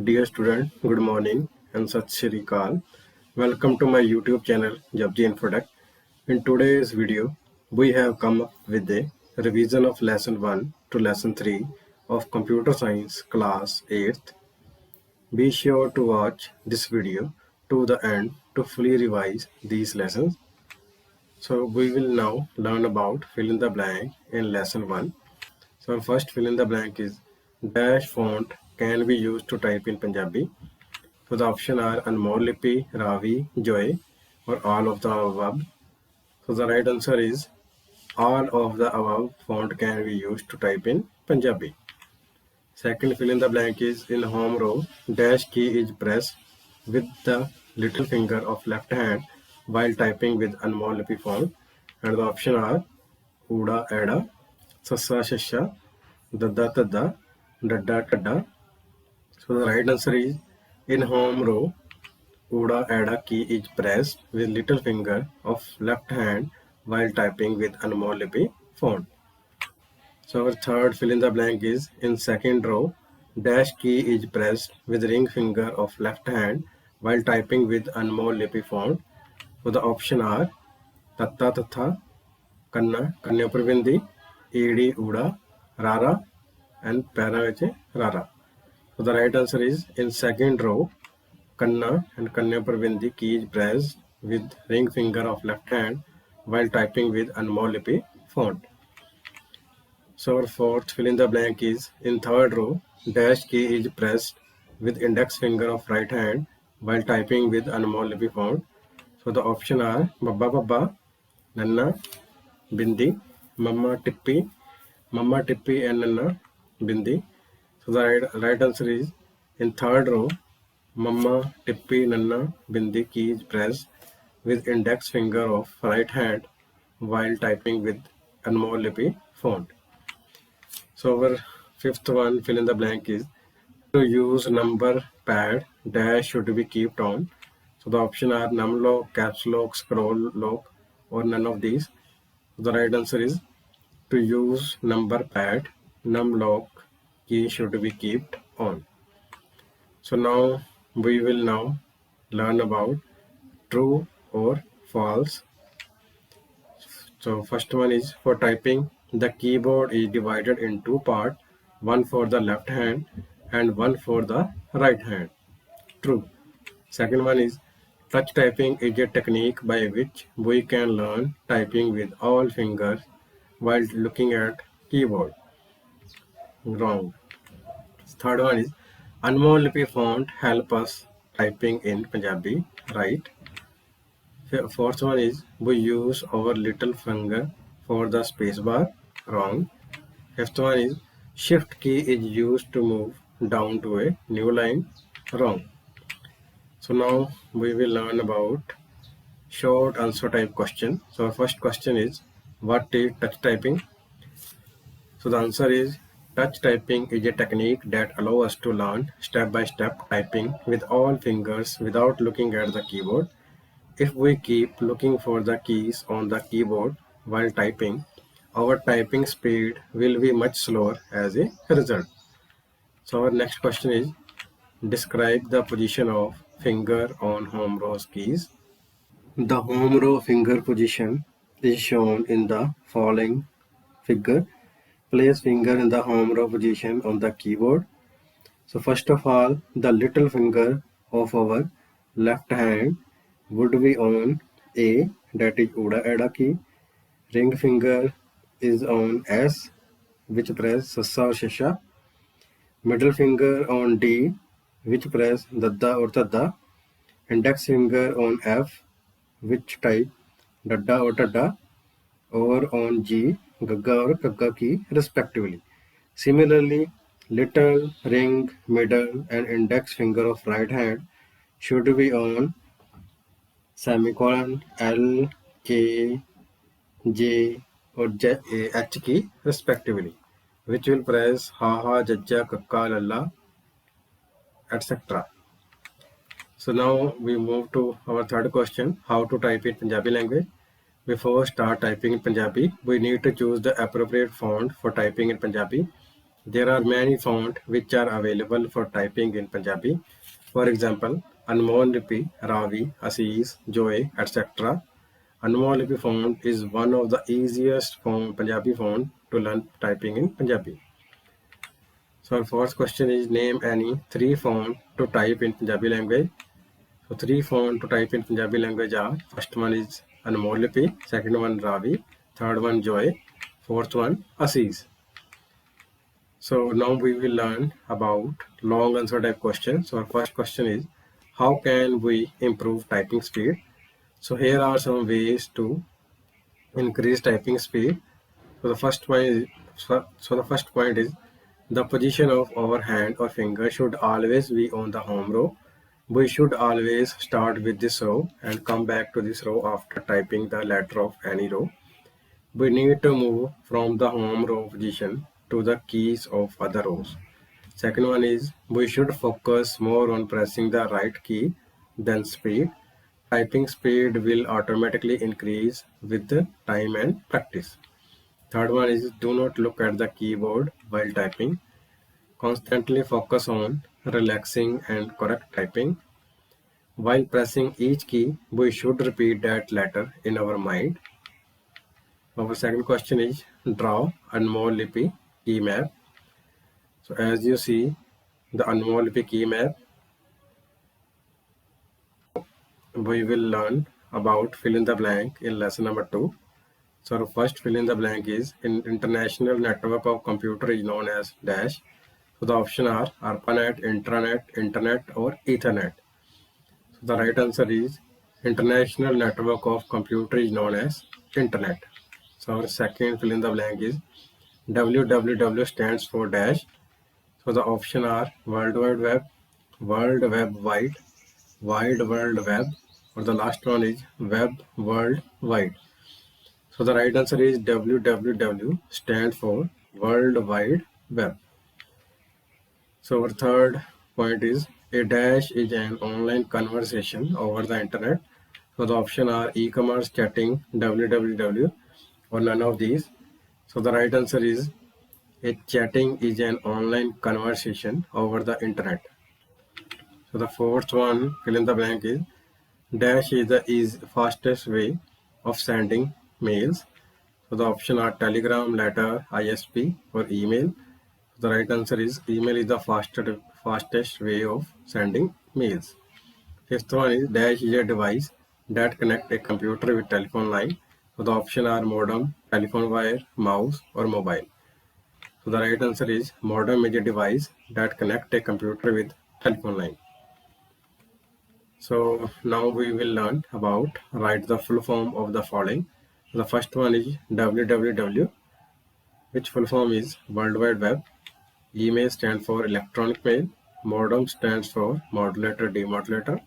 Dear student, good morning and Sat Shri Akal. Welcome to my YouTube channel Japji Infoduct. In today's video, we have come up with a revision of lesson 1 to lesson 3 of Computer Science class 8th. Be sure to watch this video to the end to fully revise these lessons. So we will now learn about fill in the blank in lesson 1. So first fill in the blank is dash font can be used to type in Punjabi. So the option are Anmol Lipi, Ravi, Joy, or all of the above. So the right answer is all of the above font can be used to type in Punjabi. Second fill in the blank is in home row, dash key is pressed with the little finger of left hand while typing with Anmol Lipi font. And the option are Uda, Ada, Sassa, Shasha, Dada, Tada, Dadda, Tadda. So the right answer is in home row, Uda Ada key is pressed with little finger of left hand while typing with Anmol Lipi font. So our third fill in the blank is in second row, dash key is pressed with ring finger of left hand while typing with Anmol Lipi font. So the option are Tatta Tatha, Kanna, Kanya Pravindi, Edi Uda, Rara, and Para Rara. So the right answer is in second row, Kanna and Kanya Pravindi key is pressed with ring finger of left hand while typing with Anmol Lipi font. So our fourth fill in the blank is in third row, dash key is pressed with index finger of right hand while typing with Anmol Lipi font. So the option are Babba Babba, Nanna, Bindi, Mamma Tippi, and Nanna, Bindi. So the right answer is in third row, Mamma, Tippi, Nanna, Bindi key is pressed with index finger of right hand while typing with Anmol Lipi font. So our fifth one fill in the blank is to use number pad dash should be kept on. So the option are num lock, caps lock, scroll lock, or none of these. The right answer is to use number pad num lock key should be kept on. So now we will now learn about true or false. So first one is for typing, the keyboard is divided in two parts, one for the left hand and one for the right hand. True. Second one is touch typing is a technique by which we can learn typing with all fingers while looking at keyboard. Wrong. Third one is Anmol Lipi font help us typing in Punjabi. Right. Fourth one is we use our little finger for the space bar. Wrong. Fifth one is shift key is used to move down to a new line. Wrong. So now we will learn about short answer type question. So our first question is what is touch typing? So the answer is touch typing is a technique that allows us to learn step by step typing with all fingers without looking at the keyboard. If we keep looking for the keys on the keyboard while typing, our typing speed will be much slower as a result. So our next question is describe the position of finger on home row keys. The home row finger position is shown in the following figure. Place finger in the home row position on the keyboard. So first of all, the little finger of our left hand would be on A, that is Uda Ada key. Ring finger is on S, which press Sassa or Shasha. Middle finger on D, which press Dadda or Tadda. Index finger on F, which type Dadda or Tadda, or on G, Gagga or Kagga key respectively. Similarly, little, ring, middle and index finger of right hand should be on semicolon L, K, J or H key respectively, which will press ha ha, jajja, kakka, lalla, etc. So now we move to our third question, how to type in Punjabi language. Before start typing in Punjabi, we need to choose the appropriate font for typing in Punjabi. There are many fonts which are available for typing in Punjabi. For example, Anmol Lipi, Ravi, Aziz, Joy, etc. Anmol Lipi font is one of the easiest Punjabi font to learn typing in Punjabi. So our first question is, name any three fonts to type in Punjabi language. So three fonts to type in Punjabi language are, first one is Anmol Lipi, second one Ravi, third one Joy, fourth one Aziz. So now we will learn about long answer type questions. So our first question is, how can we improve typing speed? So here are some ways to increase typing speed. So the first point is the position of our hand or finger should always be on the home row. We should always start with this row and come back to this row after typing the letter of any row. We need to move from the home row position to the keys of other rows. Second one is, we should focus more on pressing the right key than speed. Typing speed will automatically increase with the time and practice. Third one is, do not look at the keyboard while typing. Constantly focus on relaxing and correct typing. While pressing each key, we should repeat that letter in our mind. Our second question is, draw Anmol Lipi key map. So as you see the Anmol Lipi key map, we will learn about fill in the blank in lesson number 2. So our first fill in the blank is, in international network of computer is known as dash. So the option are ARPANET, intranet, internet or ethernet. So the right answer is, international network of computer is known as internet. So our second fill in the blank is, www stands for dash. So the option are World Wide Web, World Web Wide, Wide World Web, or the last one is Web World Wide. So the right answer is www stands for World Wide Web. So our third point is, a dash is an online conversation over the internet. So the option are e-commerce, chatting, www, or none of these. So the right answer is, a chatting is an online conversation over the internet. So the fourth one, fill in the blank, is dash is the fastest way of sending mails. So the option are Telegram, letter, ISP, or email. The right answer is, email is the fastest way of sending mails. Fifth one is, dash is a device that connects a computer with telephone line. So the option are modem, telephone wire, mouse, or mobile. So the right answer is, modem is a device that connects a computer with telephone line. So now we will learn about write the full form of the following. The first one is www, which full form is World Wide Web. Email stands for electronic mail. Modem stands for modulator demodulator.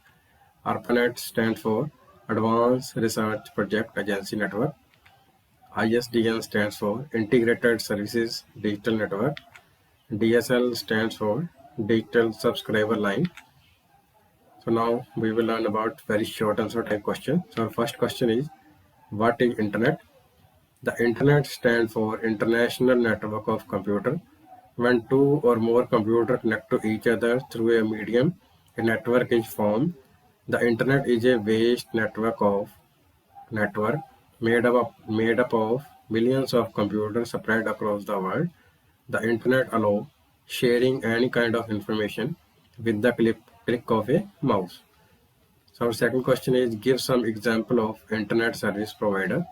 ARPANET stands for Advanced Research Project Agency Network. ISDN stands for Integrated Services Digital Network. DSL stands for Digital Subscriber Line. So now we will learn about very short answer type question. So our first question is, what is internet? The internet stands for International Network of Computer. When two or more computers connect to each other through a medium, a network is formed. The internet is a vast network made up of millions of computers spread across the world. The internet allows sharing any kind of information with the click of a mouse. So our second question is, give some example of internet service provider.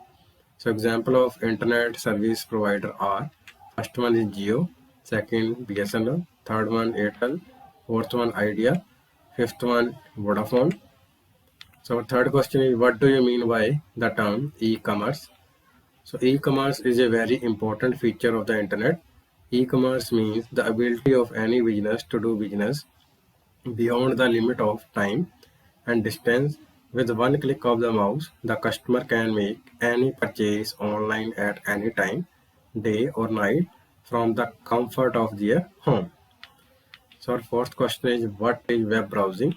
So example of internet service provider are, first one is Jio, second BSNL, third one Airtel, fourth one Idea, fifth one Vodafone. So our third question is, what do you mean by the term e-commerce? So e-commerce is a very important feature of the internet. E-commerce means the ability of any business to do business beyond the limit of time and distance. With one click of the mouse, the customer can make any purchase online at any time, day or night, from the comfort of their home. So our fourth question is, what is web browsing?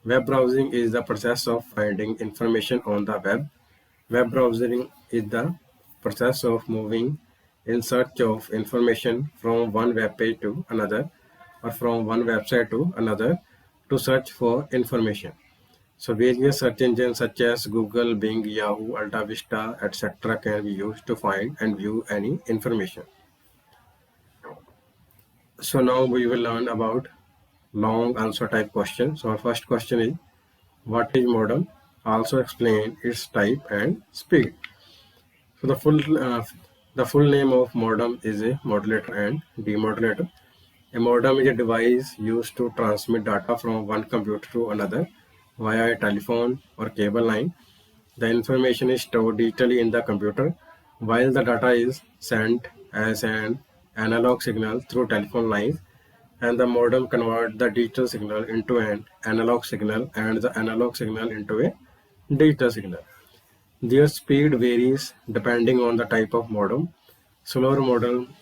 Web browsing is the process of finding information on the web. Web browsing is the process of moving in search of information from one web page to another or from one website to another to search for information. So various search engines such as Google, Bing, Yahoo, Alta Vista, etc. can be used to find and view any information. So now we will learn about long answer type questions. So our first question is, what is modem? Also explain its type and speed. So the full name of modem is a modulator and demodulator. A modem is a device used to transmit data from one computer to another via a telephone or cable line. The information is stored digitally in the computer, while the data is sent as an analog signal through telephone lines, and the modem converts the digital signal into an analog signal and the analog signal into a digital signal. Their speed varies depending on the type of modem. Slower modem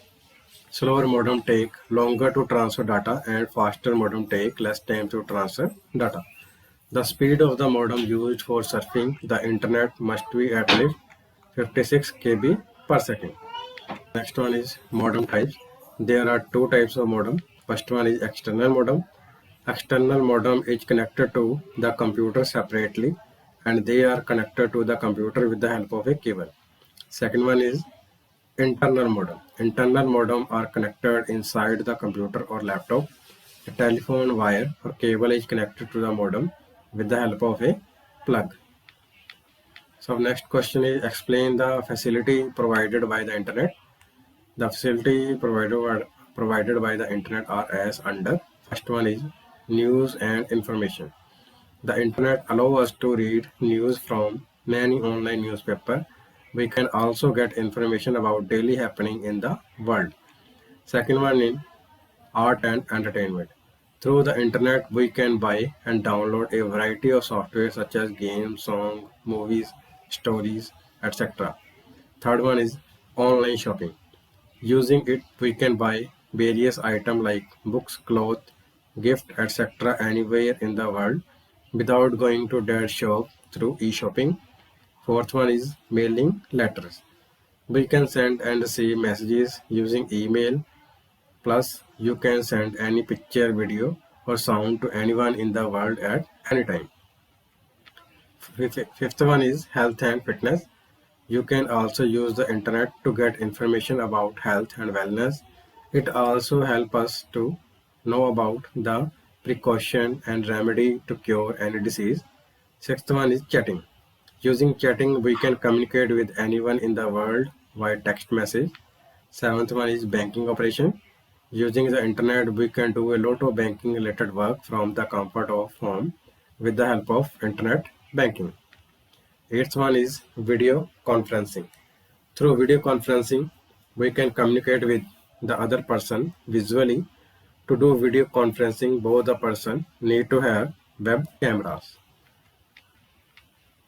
Slower modem take longer to transfer data and faster modem take less time to transfer data. The speed of the modem used for surfing the internet must be at least 56 kb per second. Next one is modem types. There are two types of modem. First one is external modem. External modem is connected to the computer separately and they are connected to the computer with the help of a cable. Second one is internal modem. Internal modem are connected inside the computer or laptop. A telephone wire or cable is connected to the modem with the help of a plug. So next question is, explain the facility provided by the internet. The facility provided by the internet are as under. First one is news and information. The internet allows us to read news from many online newspapers. We can also get information about daily happening in the world. Second one is art and entertainment. Through the internet, we can buy and download a variety of software such as games, songs, movies, stories, etc. Third one is online shopping. Using it, we can buy various items like books, clothes, gift, etc. anywhere in the world without going to their shop through e-shopping. Fourth one is mailing letters. We can send and receive messages using email. Plus, you can send any picture, video, or sound to anyone in the world at any time. Fifth one is health and fitness. You can also use the internet to get information about health and wellness. It also helps us to know about the precaution and remedy to cure any disease. Sixth one is chatting. Using chatting, we can communicate with anyone in the world via text message. Seventh one is banking operation. Using the internet, we can do a lot of banking related work from the comfort of home with the help of internet banking. Eighth one is video conferencing. Through video conferencing, we can communicate with the other person visually. To do video conferencing, both the person need to have web cameras.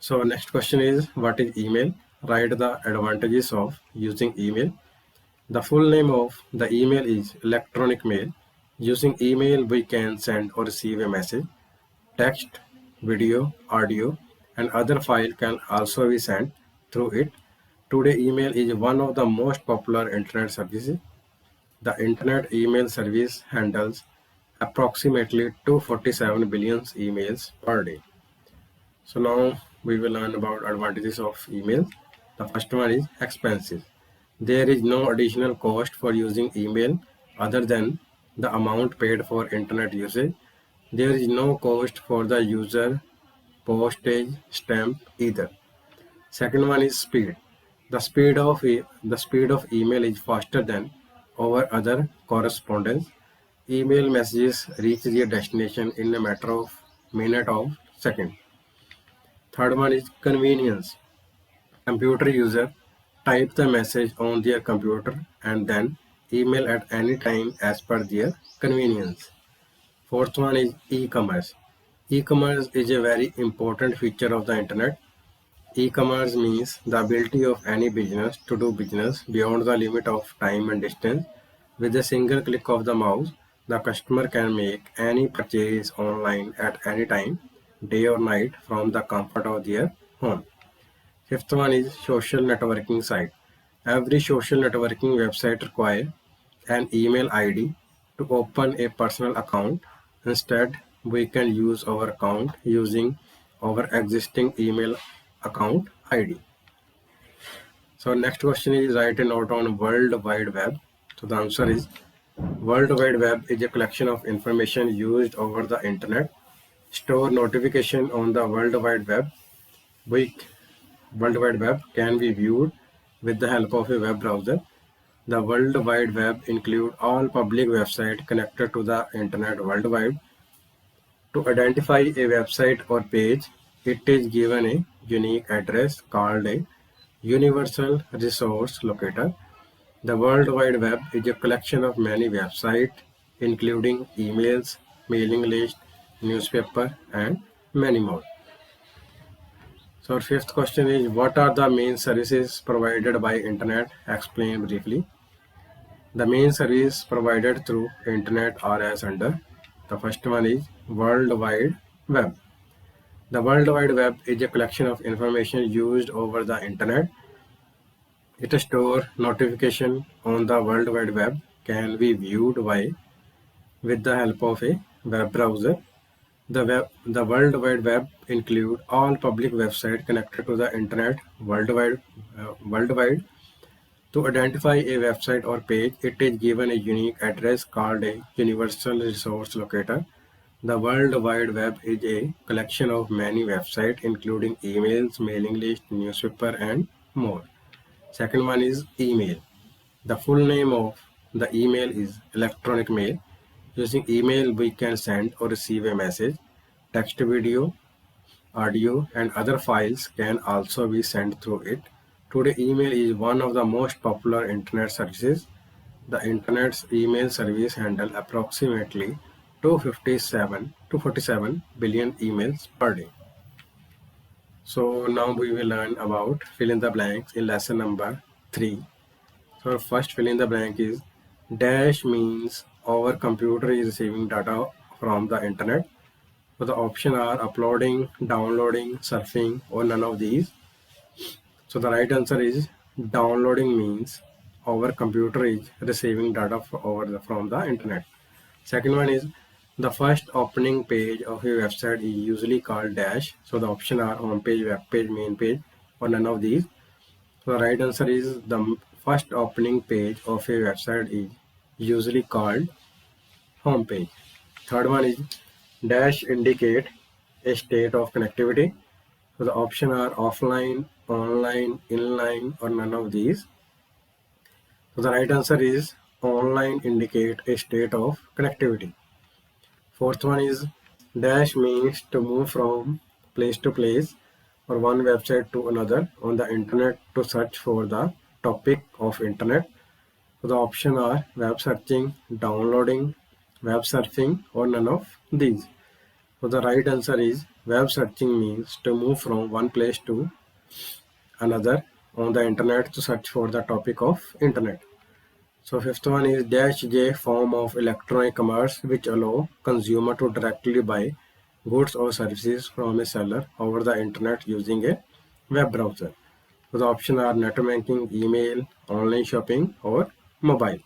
So next question is, what is email? Write the advantages of using email. The full name of the email is electronic mail. Using email, we can send or receive a message. Text, video, audio, and other file can also be sent through it. Today, email is one of the most popular internet services. The internet email service handles approximately 247 billion emails per day. So now we will learn about advantages of email. The first one is expenses. There is no additional cost for using email other than the amount paid for internet usage. There is no cost for the user, postage, stamp either. Second one is speed. The speed of email is faster than over other correspondence. Email messages reach their destination in a matter of minute or second. Third one is convenience. Computer user type the message on their computer and then email at any time as per their convenience. Fourth one is e-commerce. E-commerce is a very important feature of the internet. E-commerce means the ability of any business to do business beyond the limit of time and distance. With a single click of the mouse, the customer can make any purchase online at any time, day or night, from the comfort of their home. Fifth one is social networking site. Every social networking website requires an email ID to open a personal account. Instead, we can use our account using our existing email account ID. So next question is, write a note on World Wide Web. So the answer is, World Wide Web is a collection of information used over the internet. Store notification on the World Wide Web. World Wide Web can be viewed with the help of a web browser. The World Wide Web includes all public websites connected to the internet worldwide. To identify a website or page, it is given a unique address called a Universal Resource Locator. The World Wide Web is a collection of many websites, including emails, mailing lists, newspaper, and many more. So our fifth question is, what are the main services provided by Internet? Explain briefly. The main service provided through Internet are as under. The first one is World Wide Web. The World Wide Web is a collection of information used over the Internet. It stores notification on the World Wide Web can be viewed with the help of a web browser. The World Wide Web includes all public websites connected to the Internet worldwide. To identify a website or page, it is given a unique address called a Universal Resource Locator. The World Wide Web is a collection of many websites, including emails, mailing lists, newspaper, and more. Second one is email. The full name of the email is electronic mail. Using email, we can send or receive a message. Text, video, audio, and other files can also be sent through it. Today, email is one of the most popular internet services. The internet's email service handles approximately 257 to 47 billion emails per day. So now we will learn about fill in the blanks in lesson number 3. So first fill in the blank is, dash means our computer is receiving data from the internet. So the options are uploading, downloading, surfing, or none of these. So the right answer is downloading means our computer is receiving data from the internet. Second one is, the first opening page of a website is usually called dash. So the options are home page, web page, main page, or none of these. So the right answer is the first opening page of a website is usually called home page. Third one is, dash indicate a state of connectivity. So the options are offline, online, inline, or none of these. So the right answer is online indicate a state of connectivity. Fourth one is, dash means to move from place to place or one website to another on the internet to search for the topic of internet. So the options are web searching, downloading, web surfing, or none of these. So the right answer is web searching means to move from one place to another on the internet to search for the topic of internet. So fifth one is, dash J form of electronic commerce which allow consumer to directly buy goods or services from a seller over the internet using a web browser. So the options are net banking, email, online shopping, or mobile.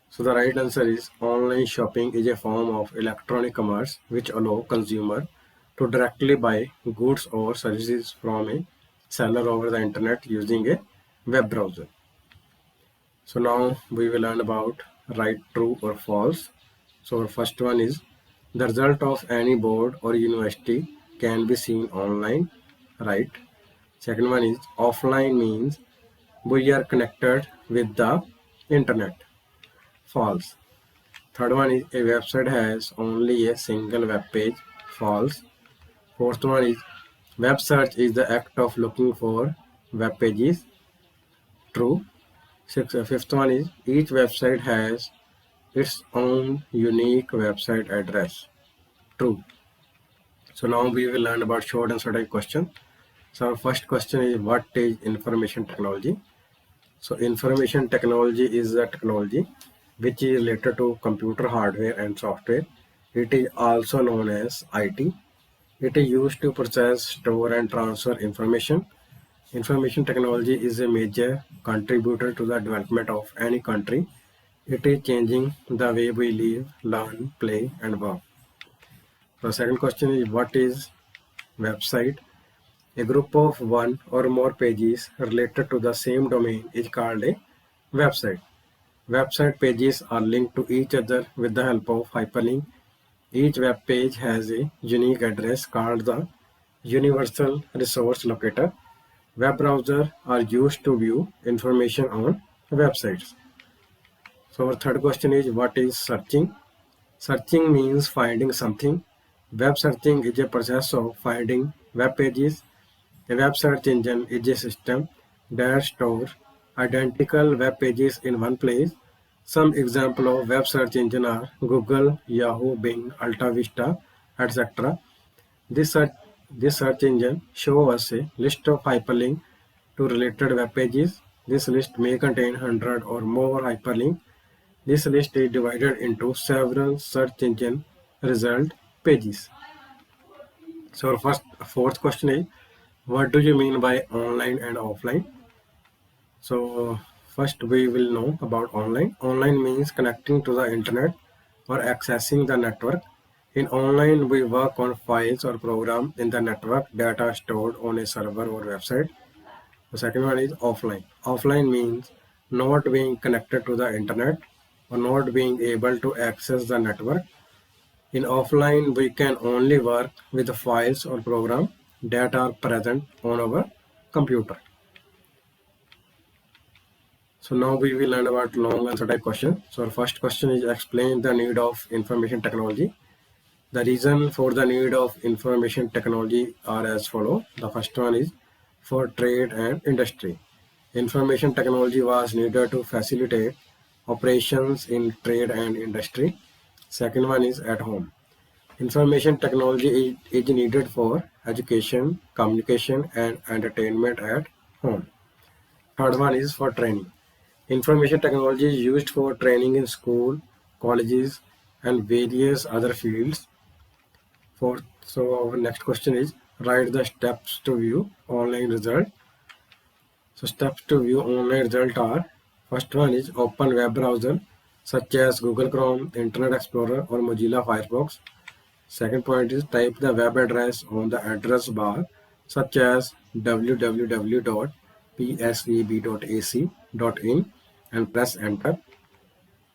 So the right answer is online shopping is a form of electronic commerce which allow consumer to directly buy goods or services from a seller over the internet using a web browser. So now we will learn about right, true, or false. So our first one is, the result of any board or university can be seen online. Right. Second one is, offline means we are connected with the internet. False. Third one is, a website has only a single web page. False. Fourth one is, web search is the act of looking for web pages. True. Fifth one is, each website has its own unique website address. True. So now we will learn about short and certain question. So our first question is, what is information technology? So information technology is a technology which is related to computer hardware and software. It is also known as IT. It is used to process, store, and transfer information. Information technology is a major contributor to the development of any country. It is changing the way we live, learn, play, and work. The second question is, what is website? A group of one or more pages related to the same domain is called a website. Website pages are linked to each other with the help of hyperlink. Each web page has a unique address called the Universal Resource Locator. Web browsers are used to view information on websites. So our third question is, what is searching? Searching means finding something. Web searching is a process of finding web pages. A web search engine is a system that stores identical web pages in one place. Some examples of web search engine are Google, Yahoo, Bing, Alta Vista, etc. This search engine shows us a list of hyperlinks to related web pages. This list may contain 100 or more hyperlinks. This list is divided into several search engine result pages. So our fourth question is, what do you mean by online and offline? So first we will know about online. Online means connecting to the internet or accessing the network. In online, we work on files or programs in the network that are stored on a server or website. The second one is offline. Offline means not being connected to the internet or not being able to access the network. In offline, we can only work with the files or programs that are present on our computer. So now we will learn about long answer type question. So our first question is, explain the need of information technology. The reason for the need of information technology are as follows. The first one is for trade and industry. Information technology was needed to facilitate operations in trade and industry. Second one is at home. Information technology is needed for education, communication, and entertainment at home. Third one is for training. Information technology is used for training in school, colleges, and various other fields. Fourth, so our next question is, write the steps to view online result. So steps to view online result are, first one is open web browser such as Google Chrome, Internet Explorer, or Mozilla Firefox. Second point is type the web address on the address bar such as www.pseb.ac.in and press enter.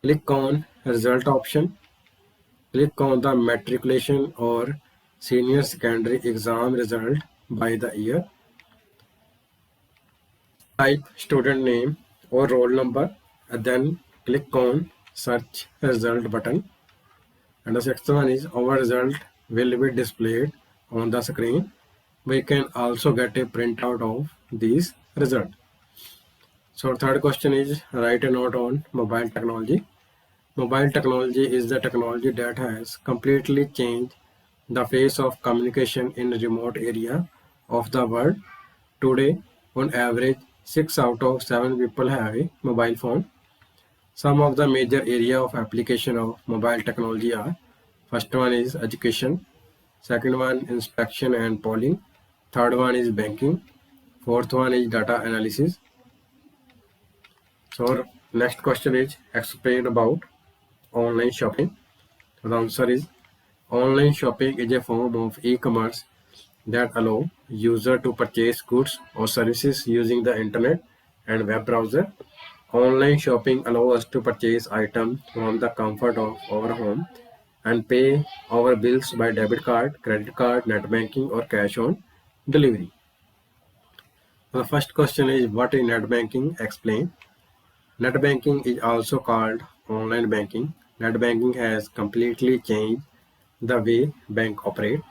Click on result option. Click on the matriculation or senior secondary exam result by the year. Type student name or roll number and then click on search result button. And the sixth one is, our result will be displayed on the screen. We can also get a printout of these results. So third question is, write a note on mobile technology. Mobile technology is the technology that has completely changed the face of communication in a remote area of the world. Today, on average, 6 out of 7 people have a mobile phone. Some of the major area of application of mobile technology are, first one is education, second one inspection and polling, third one is banking, fourth one is data analysis. So our next question is, explain about online shopping. So the answer is, online shopping is a form of e-commerce that allow user to purchase goods or services using the internet and web browser. Online shopping allows us to purchase items from the comfort of our home and pay our bills by debit card, credit card, net banking, or cash on delivery. The first question is, what is net banking? Explain. Net banking is also called online banking. Net banking has completely changed the way banks operate.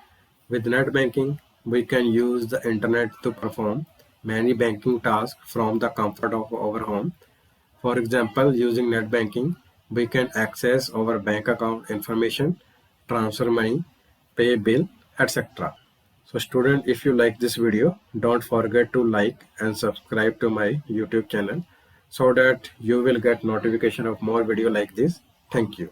With net banking, we can use the internet to perform many banking tasks from the comfort of our home. For example, using net banking, we can access our bank account information, transfer money, pay bill, etc. So student, if you like this video, don't forget to like and subscribe to my YouTube channel so that you will get notification of more video like this. Thank you.